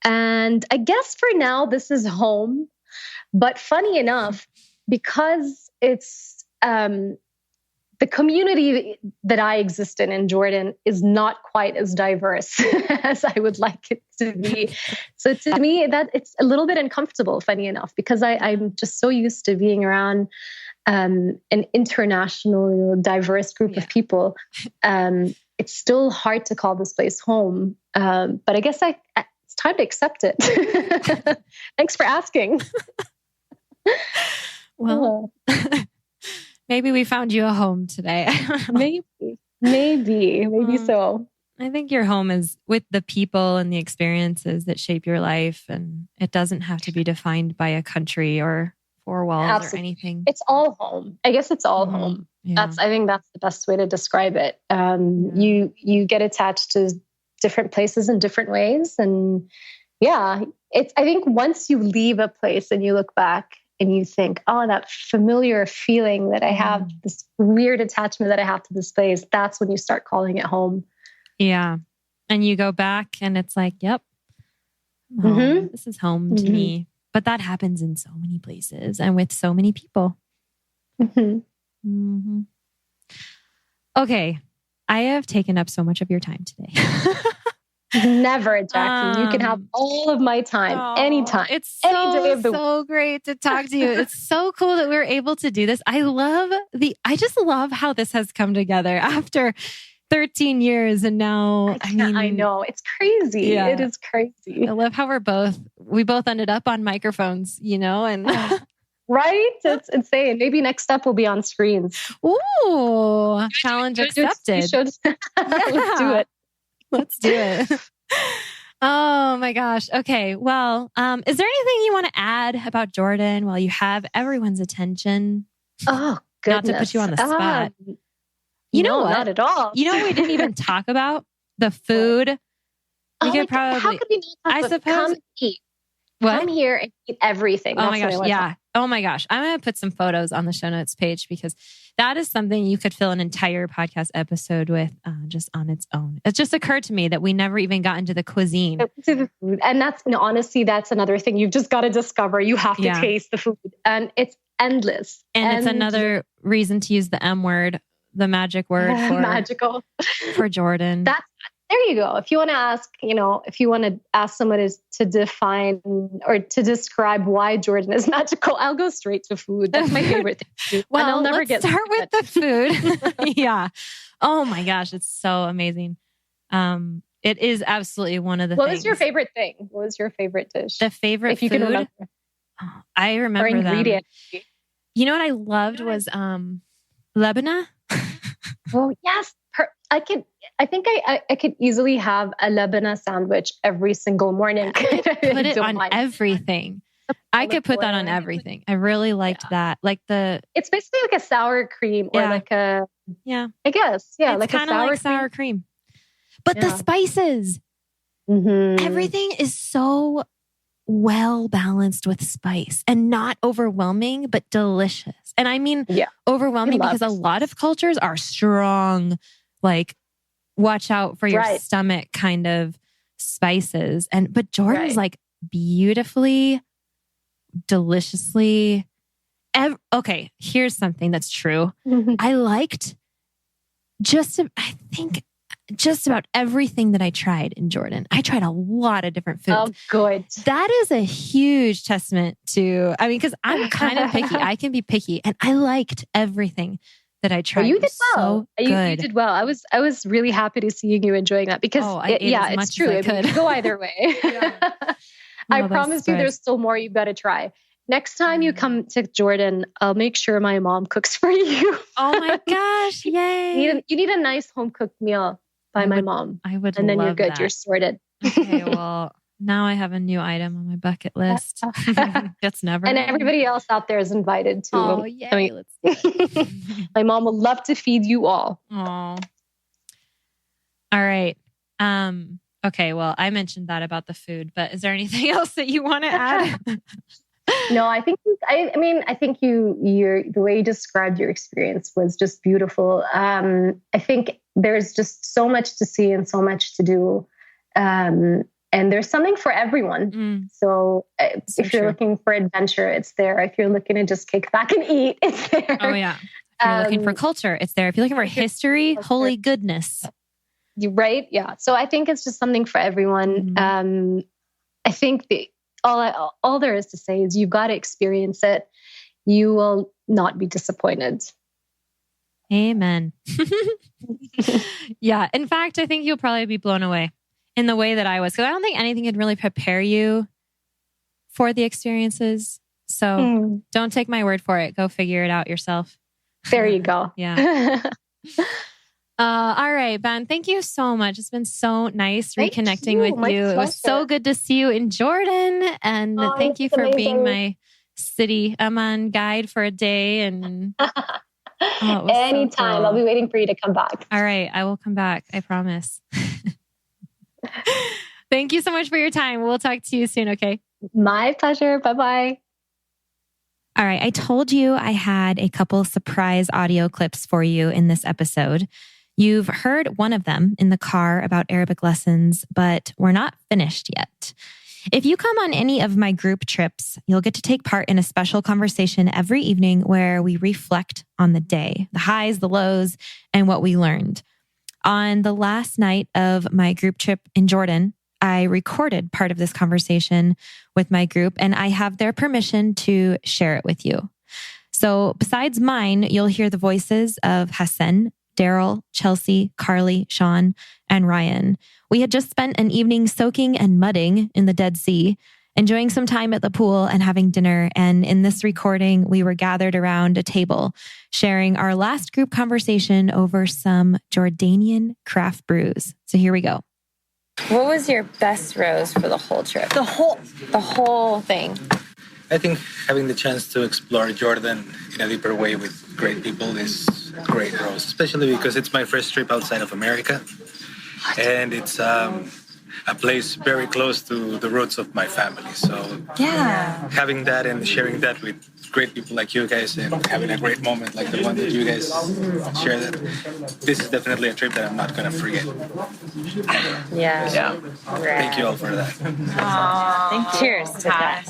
And I guess for now, this is home. But funny enough, because it's the community that I exist in Jordan is not quite as diverse as I would like it to be. So to me, that it's a little bit uncomfortable, funny enough, because I'm just so used to being around an international, diverse group of people. It's still hard to call this place home, but I guess it's time to accept it. Thanks for asking. Well. Maybe we found you a home today. Maybe so. I think your home is with the people and the experiences that shape your life. And it doesn't have to be defined by a country or four walls or anything. It's all home. I guess it's all home. Yeah. I think that's the best way to describe it. You get attached to different places in different ways. And I think once you leave a place and you look back, and you think, oh, that familiar feeling that I have, this weird attachment that I have to this place, that's when you start calling it home. Yeah. And you go back and it's like, yep, home. This is home to me. But that happens in so many places and with so many people. Okay. I have taken up so much of your time today. Never, Jackie. You can have all of my time, anytime. It's so great to talk to you. It's so cool that we're able to do this. I just love how this has come together after 13 years. And now, I know it's crazy. Yeah. It is crazy. I love how we both ended up on microphones, and right? It's insane. Maybe next step will be on screens. Ooh, challenge accepted. Let's do it. Oh my gosh. Okay. Well, is there anything you want to add about Jordan while you have everyone's attention? Oh, goodness. Not to put you on the spot. You know what? Not at all. We didn't even talk about the food. How could we not talk about come eat? What? Come here and eat everything. Oh my gosh. Yeah. Oh my gosh. I'm going to put some photos on the show notes page because that is something you could fill an entire podcast episode with just on its own. It just occurred to me that we never even got into the cuisine. And that's, honestly, that's another thing you've just got to discover. You have to taste the food and it's endless. And it's another reason to use the M word, the magic word magical for Jordan. There you go. If you want to ask someone to define or to describe why Jordan is magical, I'll go straight to food. That's my favorite thing. Well, and I'll never start with the food. Yeah. Oh my gosh. It's so amazing. It is absolutely one of the things. What was your favorite thing? What was your favorite dish? The favorite if you food? Can remember. I remember or ingredient. Them. You know what I loved was Lebana. Oh, yes. I think I could easily have a Lebana sandwich every single morning. Put it on everything. I could put that on everything. I really liked that. It's basically like a sour cream or I guess. Yeah. It's like kind of like sour cream. But the spices, everything is so well balanced with spice and not overwhelming, but delicious. And I mean, overwhelming because a lot of cultures are strong, like watch out for your stomach kind of spices. But Jordan's like beautifully, deliciously. Okay, here's something that's true. I liked just about everything that I tried in Jordan. I tried a lot of different foods. Oh, good. That is a huge testament to, because I'm kind of picky. I can be picky. And I liked everything that I tried. You did well. So you did well. I was really happy to see you enjoying that because it's true. It could go either way. I promise you there's still more you've got to try. Next time you come to Jordan, I'll make sure my mom cooks for you. Oh my gosh. Yay. You need a nice home cooked meal by my mom. I would and then love you're good. That. You're sorted. Okay, well, now I have a new item on my bucket list. That's never. And everybody else out there is invited too. Oh, yay. Let's do it. My mom will love to feed you all. Oh. All right. Okay, well, I mentioned that about the food, but is there anything else that you want to add? No, I think the way you described your experience was just beautiful. I think there's just so much to see and so much to do. And there's something for everyone. So if you're looking for adventure, it's there. If you're looking to just kick back and eat, it's there. Oh yeah. If you're looking for culture, it's there. If you're looking for history, holy goodness. You're right. Yeah. So I think it's just something for everyone. I think all there is to say is you've got to experience it. You will not be disappointed. Amen. Yeah. In fact, I think you'll probably be blown away in the way that I was, because I don't think anything could really prepare you for the experiences. So don't take my word for it. Go figure it out yourself. There you go. Yeah. All right, Ben, thank you so much. It's been so nice reconnecting with you. It was so good to see you in Jordan. And thank you for being my city Amman guide for a day. And anytime. So cool. I'll be waiting for you to come back. All right. I will come back. I promise. Thank you so much for your time. We'll talk to you soon. Okay. My pleasure. Bye-bye. All right. I told you I had a couple surprise audio clips for you in this episode. You've heard one of them in the car about Arabic lessons, but we're not finished yet. If you come on any of my group trips, you'll get to take part in a special conversation every evening where we reflect on the day, the highs, the lows, and what we learned. On the last night of my group trip in Jordan, I recorded part of this conversation with my group, and I have their permission to share it with you. So besides mine, you'll hear the voices of Hassan, Daryl, Chelsea, Carly, Sean, and Ryan. We had just spent an evening soaking and mudding in the Dead Sea, enjoying some time at the pool and having dinner. And in this recording, we were gathered around a table, sharing our last group conversation over some Jordanian craft brews. So here we go. What was your best rose for the whole trip? The whole thing. I think having the chance to explore Jordan in a deeper way with great people is a great rose, especially because it's my first trip outside of America. And it's a place very close to the roots of my family. So having that and sharing that with great people like you guys and having a great moment like the one that you guys share, that this is definitely a trip that I'm not going to forget. Thank you all for that. Thank you. Cheers to that.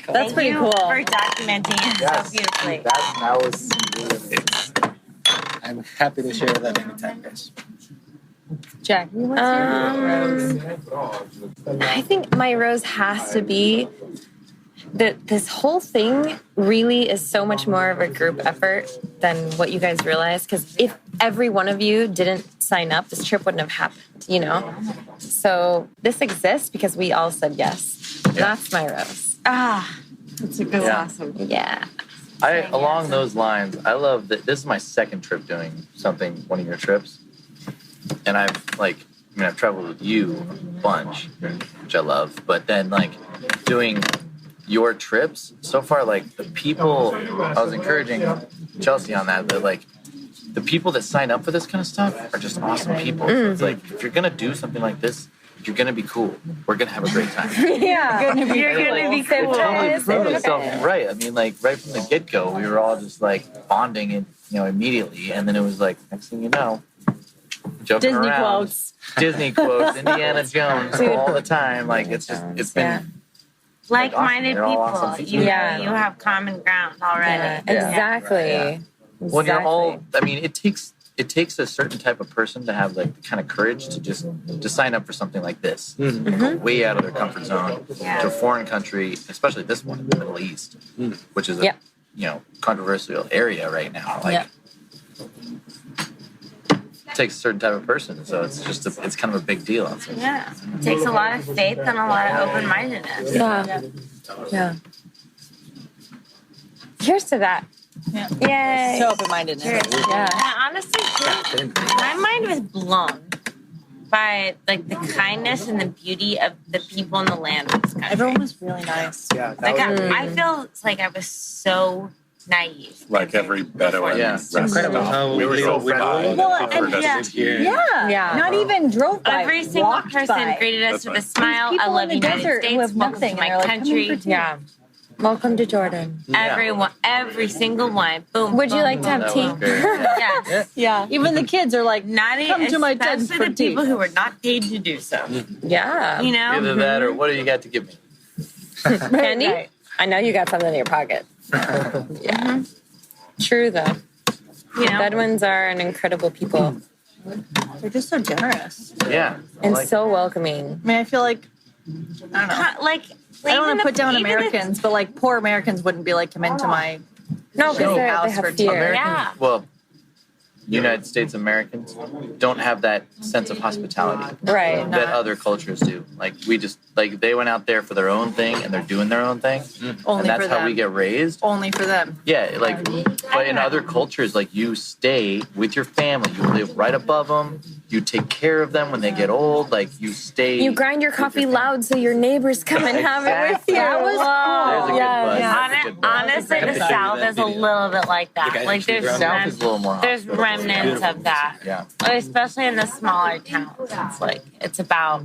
That's pretty cool. For documenting it so beautifully. I'm happy to share that anytime, guys. Jack, what's your rose? I think my rose has to be that this whole thing really is so much more of a group effort than what you guys realize. Because if every one of you didn't sign up, this trip wouldn't have happened, you know? So this exists because we all said yes. That's my rose. That's awesome. Yeah. Along those lines, I love that this is my second trip doing one of your trips. And I've traveled with you a bunch, which I love. But then, doing your trips so far, the people, I was encouraging Chelsea on that, the people that sign up for this kind of stuff are just awesome people. So it's if you're going to do something like this, you're going to be cool. We're going to have a great time. You're going to be cool. Right. I mean, right from the get-go, we were all just, bonding and, immediately. And then it was next thing you know, joking Disney around. Disney quotes, Indiana Jones all the time. It's been like-minded people. Awesome. You have common ground already. Yeah. Exactly. When you're all, it takes a certain type of person to have the kind of courage to sign up for something like this. Go way out of their comfort zone to a foreign country, especially this one in the Middle East, which is a controversial area right now. It takes a certain type of person, so it's just it's kind of a big deal. It takes a lot of faith and a lot of open-mindedness. Yeah. Cheers to that. Yeah. Yay. So open-mindedness. Yeah. And honestly, my mind was blown by the kindness and the beauty of the people in the land of this country. Everyone was really nice. I feel like I was so naive. Like every Bedouin. It's incredible how we were so friendly. Not even drove by. Every single person greeted us with a smile. I love the United States. Welcome to my country. Welcome to Jordan. Everyone, every single one. Boom. Would you like to have tea? Yeah. Even the kids are come to my tent especially for the tea. people who were not paid to do so. Yeah. You know? Either that or what do you got to give me? Candy? Right. I know you got something in your pocket. True, though. Bedouins are an incredible people. They're just so generous. Yeah. And so welcoming. I mean, I feel like, I don't know. Like, I don't want to put down Americans, but like poor Americans wouldn't be like, come into my because they have fear. Americans, well, United States Americans don't have that sense of hospitality right that other cultures do. Like we just like they went out there for their own thing and they're doing their own thing. Only and that's for how them. we get raised. Only for them. Yeah, like but in other cultures, like you stay with your family, you live right above them, you take care of them when they get old. Like you stay. You grind your coffee loud so your neighbors come and have it with you. That was cool. Honestly, the South is a little bit like that. Like there's South is a little more. There's remnants of that. Yeah. Especially in the smaller towns. It's like it's about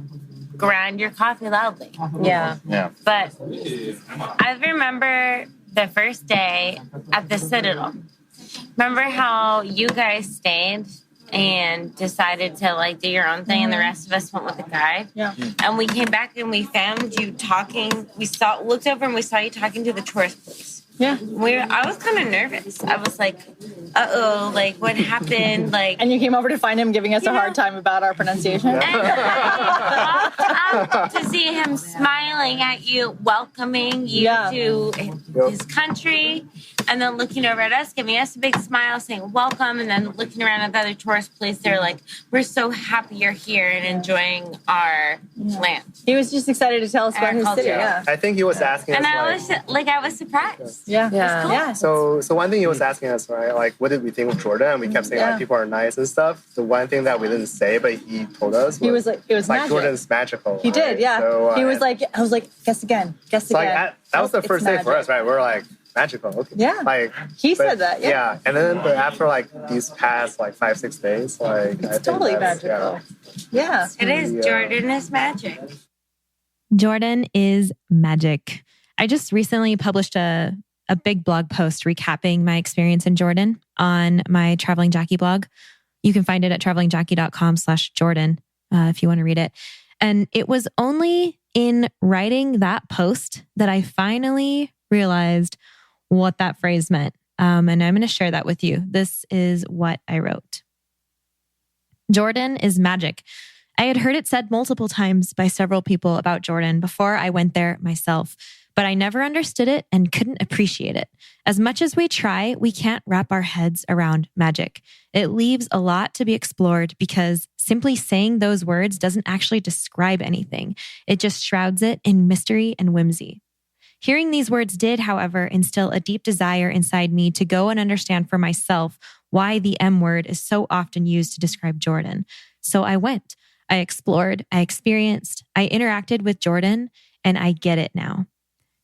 grind your coffee loudly. Yeah. But I remember the first day at the Citadel. Remember how you guys stayed and decided to like do your own thing and the rest of us went with the guide? Yeah. And we came back and we found you talking. Looked over and we saw you talking to the tourist police. Yeah. I was kind of nervous. I was like, uh-oh, like what happened? Like, and you came over to find him giving us a hard time about our pronunciation. And I walked up to see him smiling at you, welcoming you to his country, and then looking over at us, giving us a big smile, saying welcome, and then looking around at the other tourist place. They're like, we're so happy you're here and enjoying our land. He was just excited to tell us about his city. Yeah. I think he was asking and us, I was surprised. Yeah. So one thing he was asking us, right, like, what did we think of Jordan? And we kept saying, like, people are nice and stuff. The one thing that we didn't say, but he told us, he was like, it was like magic. Jordan's magical. He did, yeah. So, he was like, I was like, guess again. Like, that was the first day for us, right? We're like, magical. Okay. Yeah. Like he said that. Yeah. And then, but after like these past like 5-6 days, like it's totally magical. Yeah. It is. Jordan is magic. Jordan is magic. I just recently published a big blog post recapping my experience in Jordan on my Traveling Jackie blog. You can find it at travelingjackie.com/Jordan if you want to read it. And it was only in writing that post that I finally realized what that phrase meant. And I'm going to share that with you. This is what I wrote. Jordan is magic. I had heard it said multiple times by several people about Jordan before I went there myself, but I never understood it and couldn't appreciate it. As much as we try, we can't wrap our heads around magic. It leaves a lot to be explored because simply saying those words doesn't actually describe anything. It just shrouds it in mystery and whimsy. Hearing these words did, however, instill a deep desire inside me to go and understand for myself why the M word is so often used to describe Jordan. So I went. I explored, I experienced, I interacted with Jordan, and I get it now.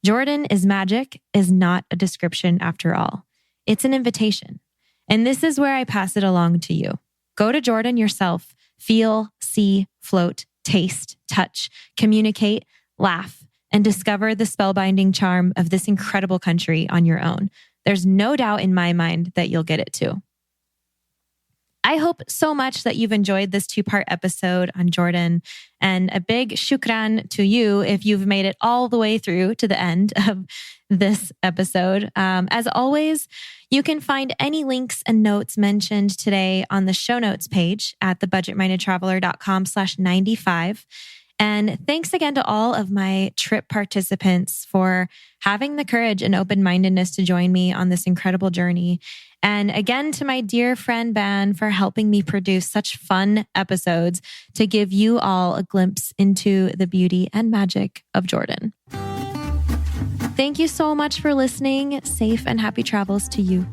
Jordan is magic is not a description after all. It's an invitation. And this is where I pass it along to you. Go to Jordan yourself. Feel, see, float, taste, touch, communicate, laugh, and discover the spellbinding charm of this incredible country on your own. There's no doubt in my mind that you'll get it too. I hope so much that you've enjoyed this 2-part episode on Jordan, and a big shukran to you if you've made it all the way through to the end of this episode. As always, you can find any links and notes mentioned today on the show notes page at thebudgetmindedtraveler.com/95. And thanks again to all of my trip participants for having the courage and open-mindedness to join me on this incredible journey. And again, to my dear friend Ben for helping me produce such fun episodes to give you all a glimpse into the beauty and magic of Jordan. Thank you so much for listening. Safe and happy travels to you.